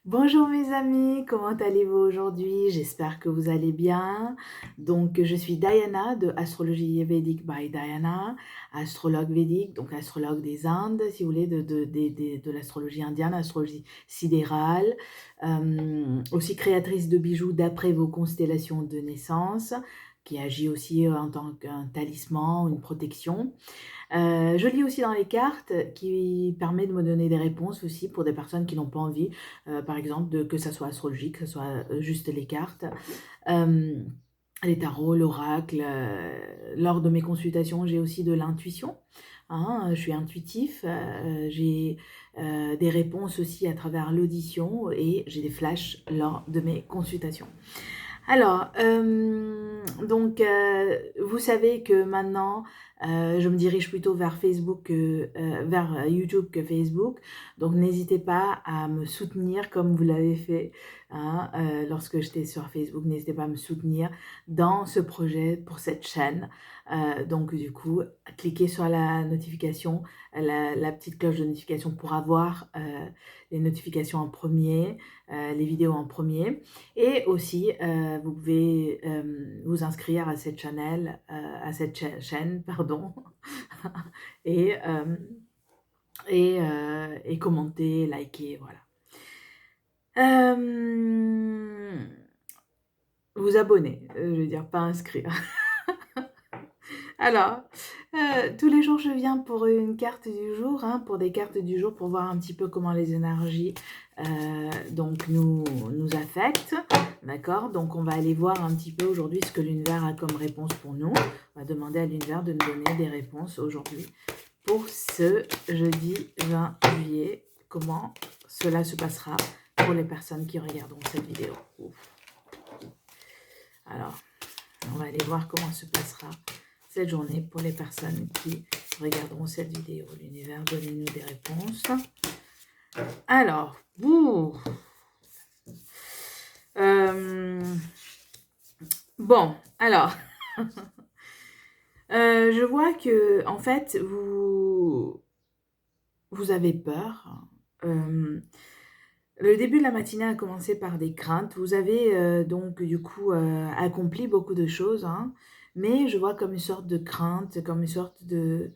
Bonjour mes amis, comment allez-vous aujourd'hui? J'espère que vous allez bien. Donc, je suis Diana de Astrologie Védique by Diana, astrologue védique, donc astrologue des Indes, si vous voulez, de l'astrologie indienne, astrologie sidérale, aussi créatrice de bijoux d'après vos constellations de naissance, qui agit aussi en tant qu'un talisman, une protection. Je lis aussi dans les cartes qui permet de me donner des réponses aussi pour des personnes qui n'ont pas envie, par exemple, que ça soit astrologique, que ce soit juste les cartes, euh, les tarots, l'oracle. Lors de mes consultations, j'ai aussi de l'intuition. Hein, je suis intuitif, j'ai des réponses aussi à travers l'audition et j'ai des flashs lors de mes consultations. Alors, vous savez que maintenant, je me dirige plutôt vers Facebook vers YouTube que Facebook. Donc, n'hésitez pas à me soutenir comme vous l'avez fait hein, lorsque j'étais sur Facebook. N'hésitez pas à me soutenir dans ce projet pour cette chaîne. Donc, du coup, cliquez sur la notification, la petite cloche de notification pour avoir les notifications en premier, les vidéos en premier. Et aussi, vous pouvez vous inscrire à cette chaîne, pardon, et, euh, et commenter, liker, voilà. Vous abonner, je veux dire, pas inscrire. Alors, tous les jours, je viens pour une carte du jour, hein, pour des cartes du jour, pour voir un petit peu comment les énergies donc nous affectent. D'accord? Donc, on va aller voir un petit peu aujourd'hui ce que l'univers a comme réponse pour nous. On va demander à l'univers de nous donner des réponses aujourd'hui pour ce jeudi 20 juillet. Comment cela se passera pour les personnes qui regarderont cette vidéo. Ouf. Alors, on va aller voir comment se passera cette journée pour les personnes qui regarderont cette vidéo. L'univers, donnez-nous des réponses. Alors, bon, alors, je vois que, en fait, vous avez peur. Le début de la matinée a commencé par des craintes. Vous avez donc, du coup, accompli beaucoup de choses, hein, mais je vois comme une sorte de crainte, comme une sorte de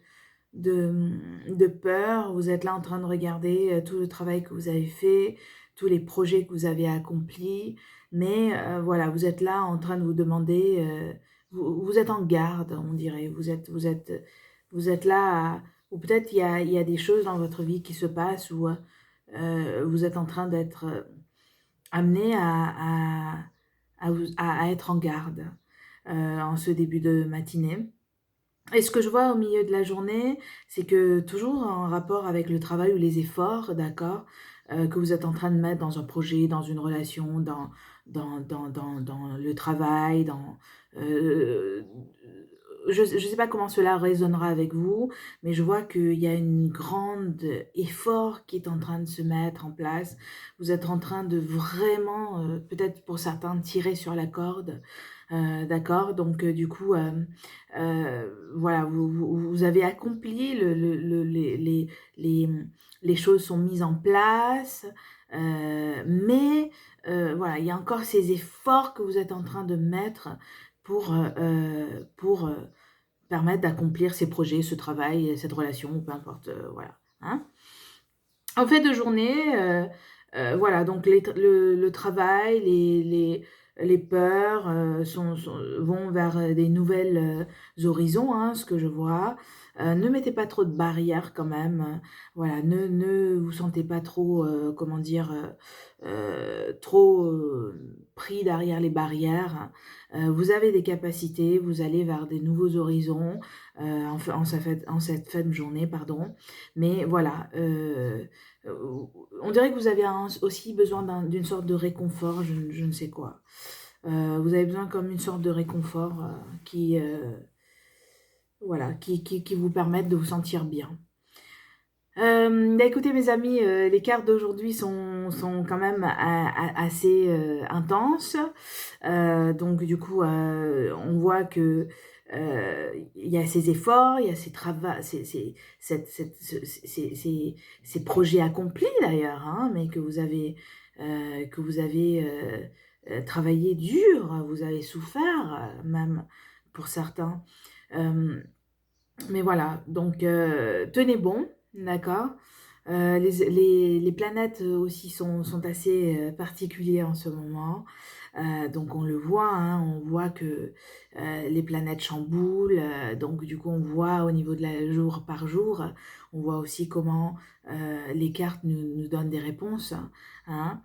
peur. Vous êtes là en train de regarder tout le travail que vous avez fait, tous les projets que vous avez accomplis, mais voilà, vous êtes là en train de vous demander, vous êtes en garde, on dirait, vous êtes là, ou peut-être il y a des choses dans votre vie qui se passent où vous êtes en train d'être amené à être en garde en ce début de matinée. Et ce que je vois au milieu de la journée, c'est que toujours en rapport avec le travail ou les efforts, d'accord, que vous êtes en train de mettre dans un projet, dans une relation, dans le travail, euh, je ne sais pas comment cela résonnera avec vous, mais je vois qu'il y a une grande effort qui est en train de se mettre en place. Vous êtes en train de vraiment, peut-être pour certains, tirer sur la corde, d'accord? Donc, du coup, voilà, vous avez accompli, les choses sont mises en place, mais voilà, il y a encore ces efforts que vous êtes en train de mettre pour permettre d'accomplir ces projets, ce travail, cette relation, ou peu importe, voilà. Hein. En fait de journée, voilà, donc le travail, les peurs vont vers des nouvelles horizons, hein, ce que je vois. Ne mettez pas trop de barrières quand même. Voilà, ne vous sentez pas trop, comment dire, trop pris derrière les barrières. Vous avez des capacités, vous allez vers des nouveaux horizons en cette fin de journée, pardon. Mais voilà, on dirait que vous avez aussi besoin d'une sorte de réconfort, je ne sais quoi. Vous avez besoin comme une sorte de réconfort voilà, qui vous permette de vous sentir bien. Écoutez mes amis, les cartes d'aujourd'hui sont quand même assez intenses. Donc du coup, on voit que il y a ces efforts, il y a ces projets accomplis d'ailleurs, hein, mais que vous avez travaillé dur, vous avez souffert même pour certains. Euh, mais voilà, donc tenez bon, d'accord. Les planètes aussi sont assez particulières en ce moment. Donc on le voit, hein, on voit que les planètes chamboulent. Donc du coup on voit au niveau de la jour par jour, on voit aussi comment les cartes nous donnent des réponses, hein.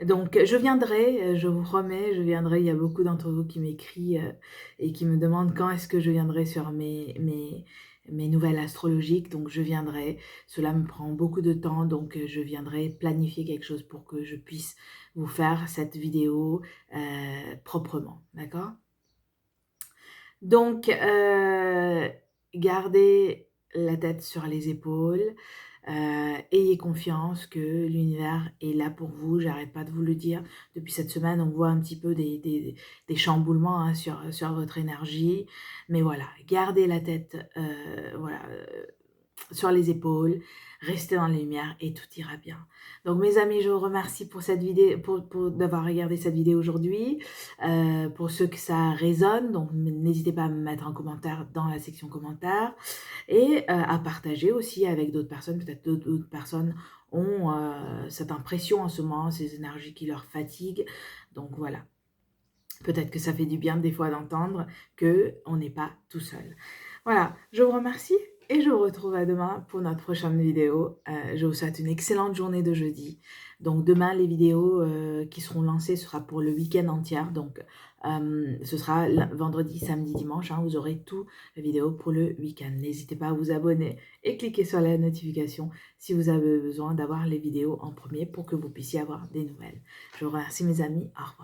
Donc je viendrai, je vous promets, je viendrai. Il y a beaucoup d'entre vous qui m'écrivent et qui me demandent quand est-ce que je viendrai sur mes nouvelles astrologiques. Donc je viendrai. Cela me prend beaucoup de temps, donc je viendrai planifier quelque chose pour que je puisse vous faire cette vidéo proprement, d'accord? Donc, gardez la tête sur les épaules, ayez confiance que l'univers est là pour vous. J'arrête pas de vous le dire. Depuis cette semaine, on voit un petit peu des chamboulements, hein, sur votre énergie. Mais voilà, gardez la tête voilà, sur les épaules, restez dans la lumière et tout ira bien. Donc mes amis, je vous remercie pour cette vidéo, pour d'avoir regardé cette vidéo aujourd'hui. Pour ceux que ça résonne, donc n'hésitez pas à me mettre un commentaire dans la section commentaires et à partager aussi avec d'autres personnes. Peut-être d'autres personnes ont cette impression en ce moment, ces énergies qui leur fatiguent. Donc voilà. Peut-être que ça fait du bien des fois d'entendre qu'on n'est pas tout seul. Voilà, je vous remercie et je vous retrouve à demain pour notre prochaine vidéo. Je vous souhaite une excellente journée de jeudi. Donc demain, les vidéos qui seront lancées sera pour le week-end entier. Donc ce sera vendredi, samedi, dimanche. Hein, vous aurez tout les vidéos pour le week-end. N'hésitez pas à vous abonner et cliquer sur la notification si vous avez besoin d'avoir les vidéos en premier pour que vous puissiez avoir des nouvelles. Je vous remercie mes amis. Au revoir.